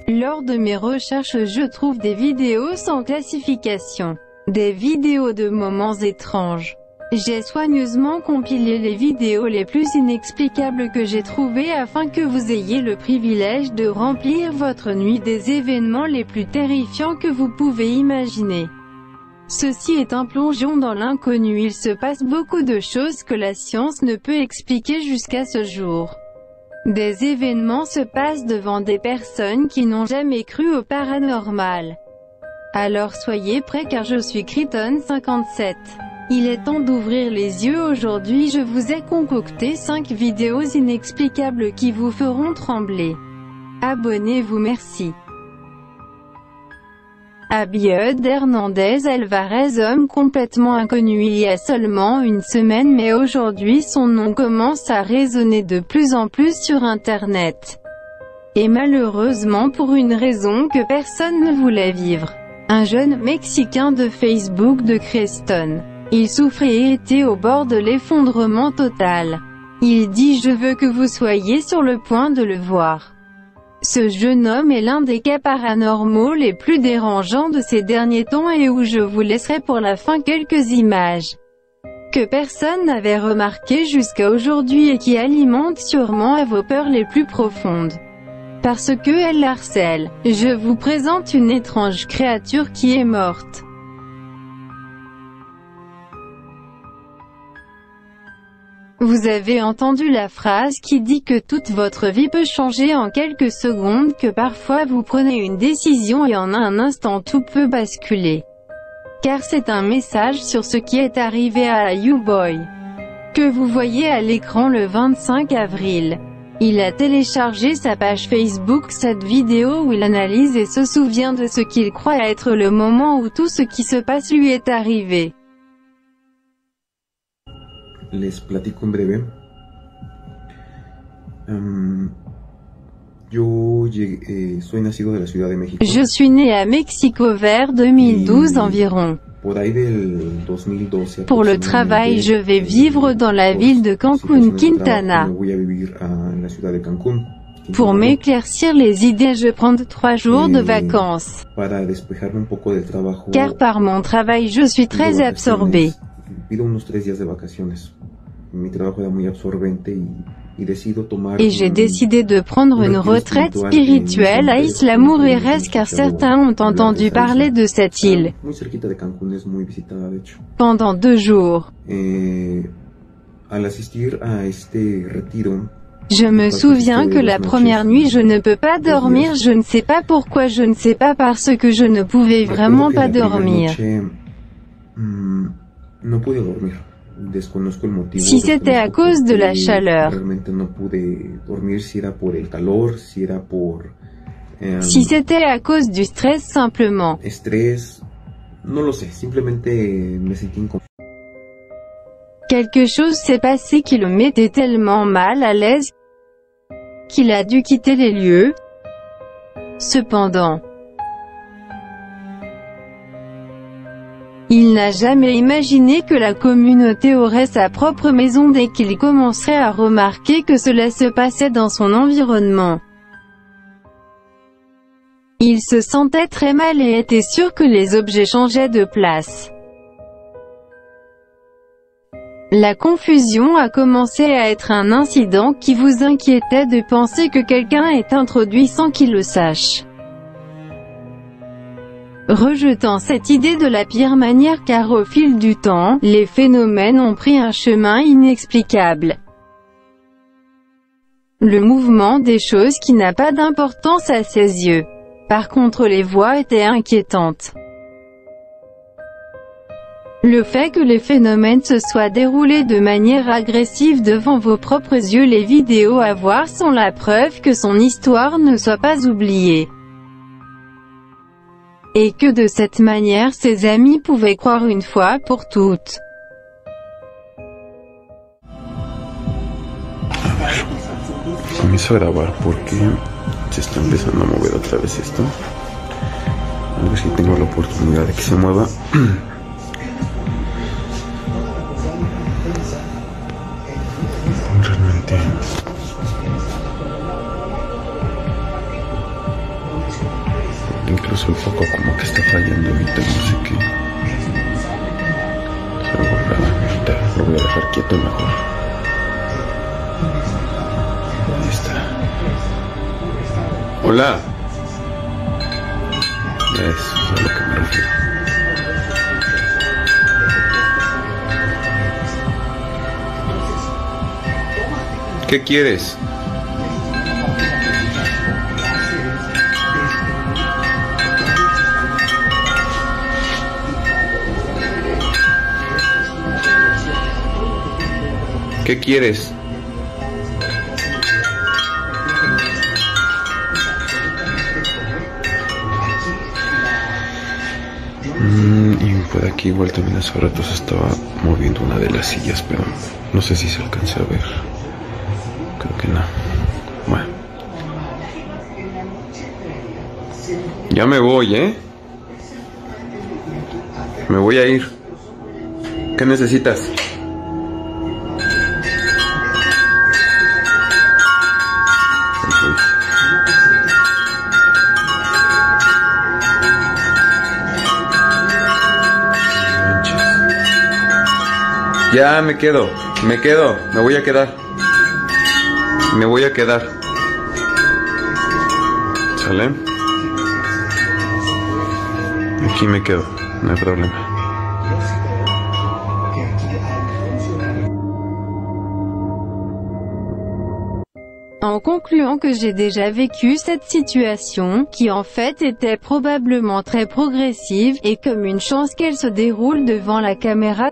Lors de mes recherches, je trouve des vidéos sans classification, des vidéos de moments étranges. J'ai soigneusement compilé les vidéos les plus inexplicables que j'ai trouvées afin que vous ayez le privilège de remplir votre nuit des événements les plus terrifiants que vous pouvez imaginer. Ceci est un plongeon dans l'inconnu. Il se passe beaucoup de choses que la science ne peut expliquer jusqu'à ce jour. Des événements se passent devant des personnes qui n'ont jamais cru au paranormal. Alors soyez prêts car je suis Kryton57. Il est temps d'ouvrir les yeux. Aujourd'hui je vous ai concocté 5 vidéos inexplicables qui vous feront trembler. Abonnez-vous, merci. Abiud Hernandez Alvarez, homme complètement inconnu il y a seulement une semaine, mais aujourd'hui son nom commence à résonner de plus en plus sur Internet. Et malheureusement pour une raison que personne ne voulait vivre. Un jeune Mexicain de Facebook de Creston. Il souffrait et était au bord de l'effondrement total. Il dit: je veux que vous soyez sur le point de le voir. Ce jeune homme est l'un des cas paranormaux les plus dérangeants de ces derniers temps et où je vous laisserai pour la fin quelques images que personne n'avait remarquées jusqu'à aujourd'hui et qui alimentent sûrement vos peurs les plus profondes. Parce que elles harcèlent, je vous présente une étrange créature qui est morte. Vous avez entendu la phrase qui dit que toute votre vie peut changer en quelques secondes, que parfois vous prenez une décision et en un instant tout peut basculer. Car c'est un message sur ce qui est arrivé à YouBoy, que vous voyez à l'écran le 25 avril. Il a téléchargé sa page Facebook cette vidéo où il analyse et se souvient de ce qu'il croit être le moment où tout ce qui se passe lui est arrivé. Les platico en breve. Soy nacido de la Ciudad de México. Je suis né à Mexico vers 2012 environ. Pour le travail, je vais vivre dans la ville de Cancún, Quintana. Pour m'éclaircir les idées, je prends 3 jours de vacances. Car par mon travail, je suis très absorbé. Et j'ai décidé de prendre une retraite spirituelle à Isla Mujeres car certains ont entendu parler de cette île. Pendant 2 jours. Je me souviens que la première nuit je ne peux pas dormir, je ne sais pas pourquoi, je ne sais pas parce que je ne pouvais vraiment pas dormir. Si c'était à cause de la chaleur, si c'était à cause du stress simplement. Quelque chose s'est passé qui le mettait tellement mal à l'aise qu'il a dû quitter les lieux. Cependant, il n'a jamais imaginé que la communauté aurait sa propre maison dès qu'il commencerait à remarquer que cela se passait dans son environnement. Il se sentait très mal et était sûr que les objets changeaient de place. La confusion a commencé à être un incident qui vous inquiétait de penser que quelqu'un est introduit sans qu'il le sache. Rejetant cette idée de la pire manière car au fil du temps, les phénomènes ont pris un chemin inexplicable. Le mouvement des choses qui n'a pas d'importance à ses yeux. Par contre les voix étaient inquiétantes. Le fait que les phénomènes se soient déroulés de manière agressive devant vos propres yeux, les vidéos à voir sont la preuve que son histoire ne soit pas oubliée. Et que de cette manière ses amis pouvaient croire une fois pour toutes. Comienzo a grabar porque se está empezando a mover otra vez esto. A ver si tengo la oportunidad de que se mueva. Realmente Incluso el foco como que está fallando ahorita, no sé qué. Ahorita lo voy a dejar quieto mejor. Ahí está. Hola. Eso es a lo que me refiero. ¿Qué quieres? ¿Qué quieres? Y por aquí igual también hace rato se estaba moviendo una de las sillas, pero no sé si se alcanza a ver. Creo que no. Bueno. Ya me voy, ¿eh? Me voy a ir. ¿Qué necesitas? Ya me quedo, me voy a quedar. Me voy a quedar. ¿Sale? Aquí me quedo, no hay problema. En concluant que j'ai déjà vécu cette situation, qui en fait était probablement très progressive, et comme une chance qu'elle se déroule devant la caméra,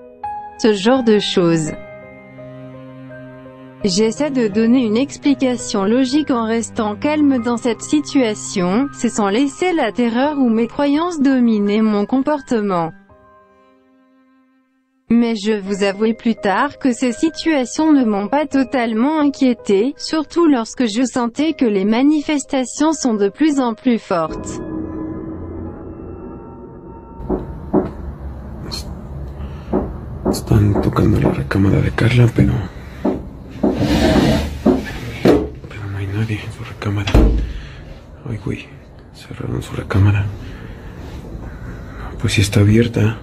ce genre de choses. J'essaie de donner une explication logique en restant calme dans cette situation, c'est sans laisser la terreur ou mes croyances dominer mon comportement. Mais je vous avouerai plus tard que ces situations ne m'ont pas totalement inquiété, surtout lorsque je sentais que les manifestations sont de plus en plus fortes. Están tocando la recámara de Carla, pero no hay nadie en su recámara. Ay, güey, cerraron su recámara. Pues sí está abierta.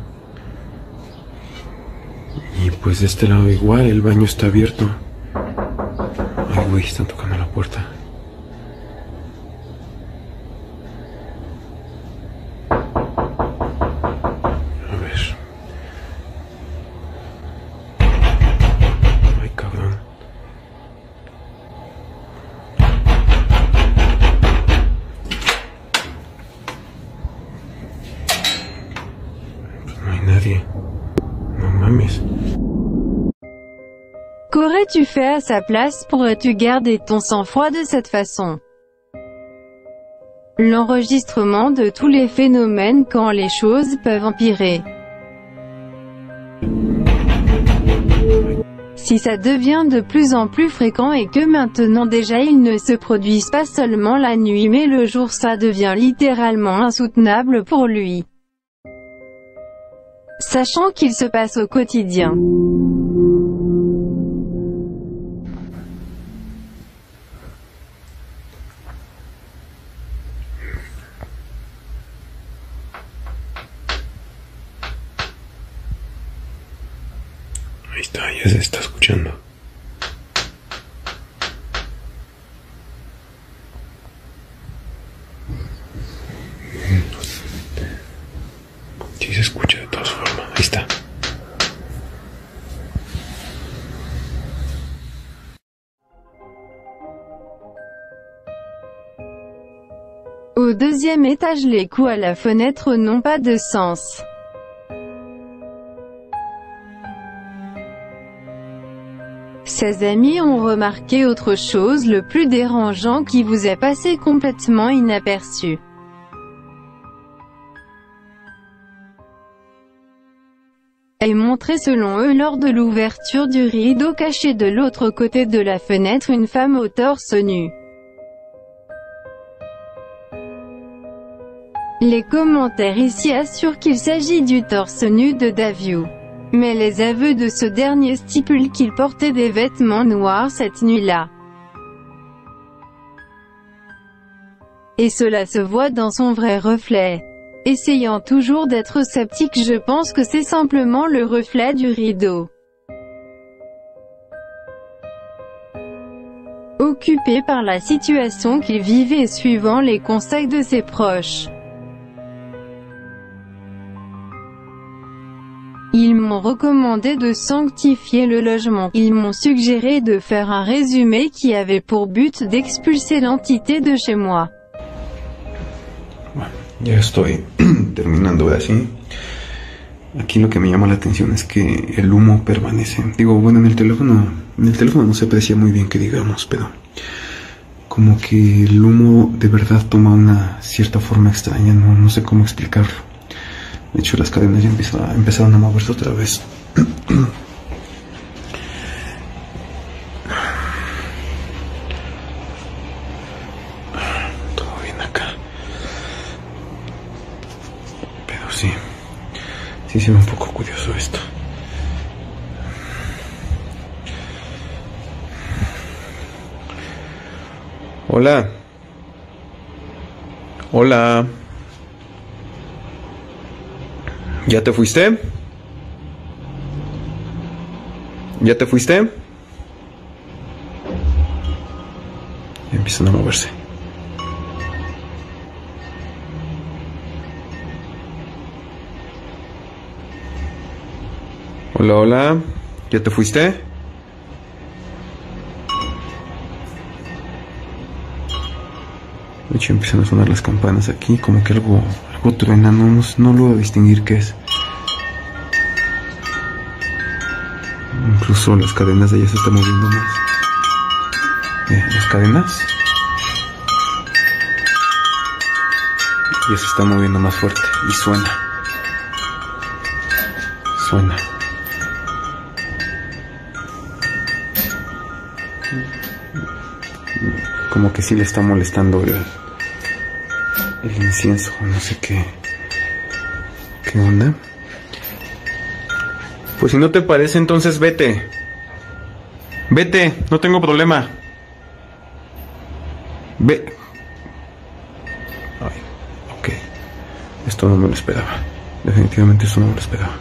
Y pues de este lado igual, el baño está abierto. Ay, güey, están tocando la puerta. Non mames. Qu'aurais-tu fait à sa place? Pourrais-tu garder ton sang-froid de cette façon? L'enregistrement de tous les phénomènes quand les choses peuvent empirer. Si ça devient de plus en plus fréquent et que maintenant déjà ils ne se produisent pas seulement la nuit mais le jour, ça devient littéralement insoutenable pour lui. Sachant qu'il se passe au quotidien. Ahí está, ya se está escuchando. Sí se escucha de todas formas, ahí está. Au deuxième étage, les coups à la fenêtre n'ont pas de sens. Ses amis ont remarqué autre chose, le plus dérangeant qui vous est passé complètement inaperçu. Et montré selon eux lors de l'ouverture du rideau caché de l'autre côté de la fenêtre une femme au torse nu. Les commentaires ici assurent qu'il s'agit du torse nu de Daviu. Mais les aveux de ce dernier stipulent qu'il portait des vêtements noirs cette nuit-là. Et cela se voit dans son vrai reflet. Essayant toujours d'être sceptique, je pense que c'est simplement le reflet du rideau. Occupé par la situation qu'il vivait et suivant les conseils de ses proches. Ils m'ont recommandé de sanctifier le logement. Ils m'ont suggéré de faire un résumé qui avait pour but d'expulser l'entité de chez moi. Bueno, ya estoy terminando de así. Aquí lo que me llama la atención es que el humo permanece. Digo, bueno, en el teléfono no se aprecia muy bien que digamos, pero como que el humo de verdad toma una cierta forma extraña, no sé cómo explicarlo. De hecho, las cadenas ya empezaron a moverse otra vez. Todo bien acá. Pero sí se ve un poco curioso esto. Hola. Hola. ¿Ya te fuiste? ¿Ya te fuiste? Ya empiezan a moverse. Hola, hola. ¿Ya te fuiste? De hecho empiezan a sonar las campanas aquí, como que algo truena, no logro distinguir qué es. Incluso las cadenas de ella se están moviendo más. Las cadenas ya se están moviendo más fuerte y suena. Como que sí le está molestando el incienso, no sé qué onda. Pues si no te parece, entonces vete, no tengo problema. Ve. Ay, ok. Esto no me lo esperaba. Definitivamente esto no me lo esperaba.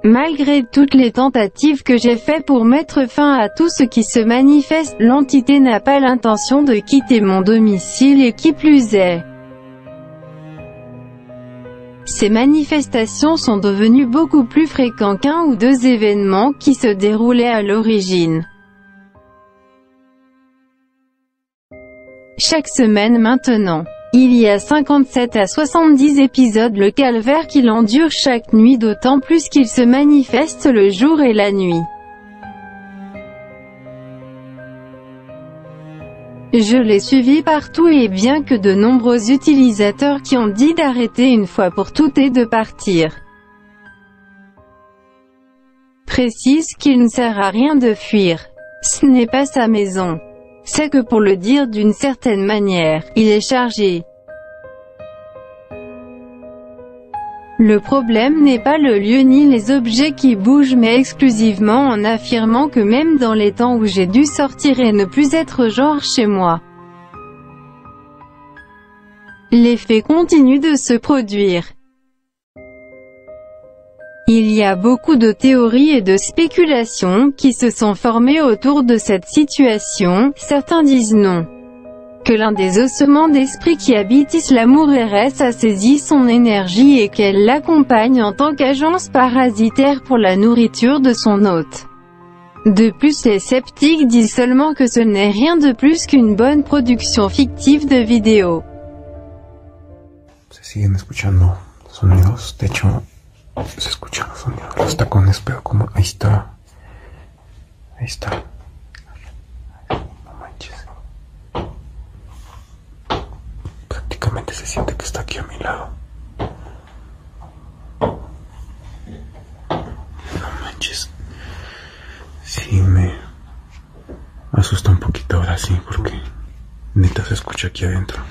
Malgré toutes les tentatives que j'ai faites pour mettre fin à tout ce qui se manifeste, l'entité n'a pas l'intention de quitter mon domicile et qui plus est. Ces manifestations sont devenues beaucoup plus fréquentes qu'un ou deux événements qui se déroulaient à l'origine. Chaque semaine maintenant. Il y a 57 à 70 épisodes, le calvaire qu'il endure chaque nuit, d'autant plus qu'il se manifeste le jour et la nuit. Je l'ai suivi partout et bien que de nombreux utilisateurs qui ont dit d'arrêter une fois pour toutes et de partir, précise qu'il ne sert à rien de fuir. Ce n'est pas sa maison. C'est que pour le dire d'une certaine manière, il est chargé. Le problème n'est pas le lieu ni les objets qui bougent mais exclusivement en affirmant que même dans les temps où j'ai dû sortir et ne plus être genre chez moi, l'effet continue de se produire. Il y a beaucoup de théories et de spéculations qui se sont formées autour de cette situation. Certains disent non, que l'un des ossements d'esprit qui habitent l'amour RS a saisi son énergie et qu'elle l'accompagne en tant qu'agence parasitaire pour la nourriture de son hôte. De plus, les sceptiques disent seulement que ce n'est rien de plus qu'une bonne production fictive de vidéos. Se siguen escuchando sonidos, de hecho se escuchan los sonidos, los tacones, pero como ahí está, no manches, prácticamente se siente que está aquí a mi lado, no manches, sí me asusta un poquito ahora sí, porque neta se escucha aquí adentro.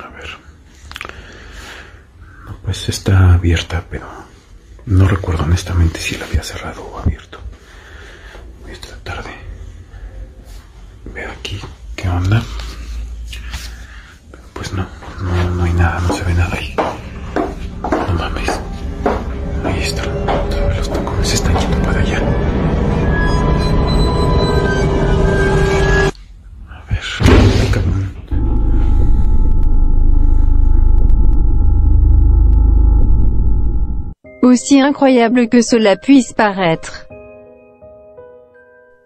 A ver. Pues está abierta, pero no recuerdo honestamente si la había cerrado o abierto. Voy a tratar de ver aquí qué onda. Pero pues no hay nada, no se ve nada ahí. No mames. Ahí está. Otra vez los tacones se están yendo para allá. A ver, cabrón. Aussi incroyable que cela puisse paraître.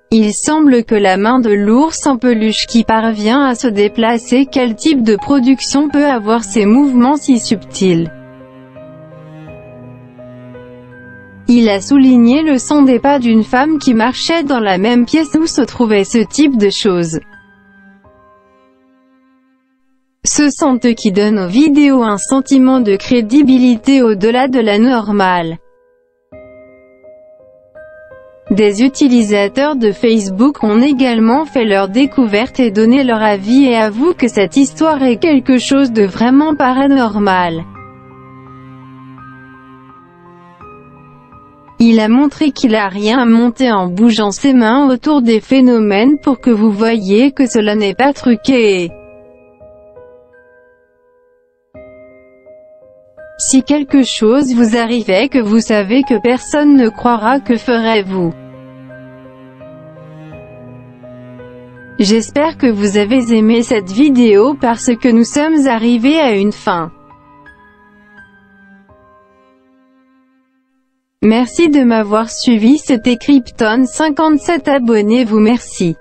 Il semble que la main de l'ours en peluche qui parvient à se déplacer, quel type de production peut avoir ces mouvements si subtils? Il a souligné le son des pas d'une femme qui marchait dans la même pièce où se trouvait ce type de choses. Ce son qui donne aux vidéos un sentiment de crédibilité au-delà de la normale. Des utilisateurs de Facebook ont également fait leur découverte et donné leur avis et avouent que cette histoire est quelque chose de vraiment paranormal. Il a montré qu'il a rien monté en bougeant ses mains autour des phénomènes pour que vous voyez que cela n'est pas truqué. Si quelque chose vous arrivait que vous savez que personne ne croira, que ferez-vous? J'espère que vous avez aimé cette vidéo parce que nous sommes arrivés à une fin. Merci de m'avoir suivi, c'était Krypton 57, abonnez-vous, merci.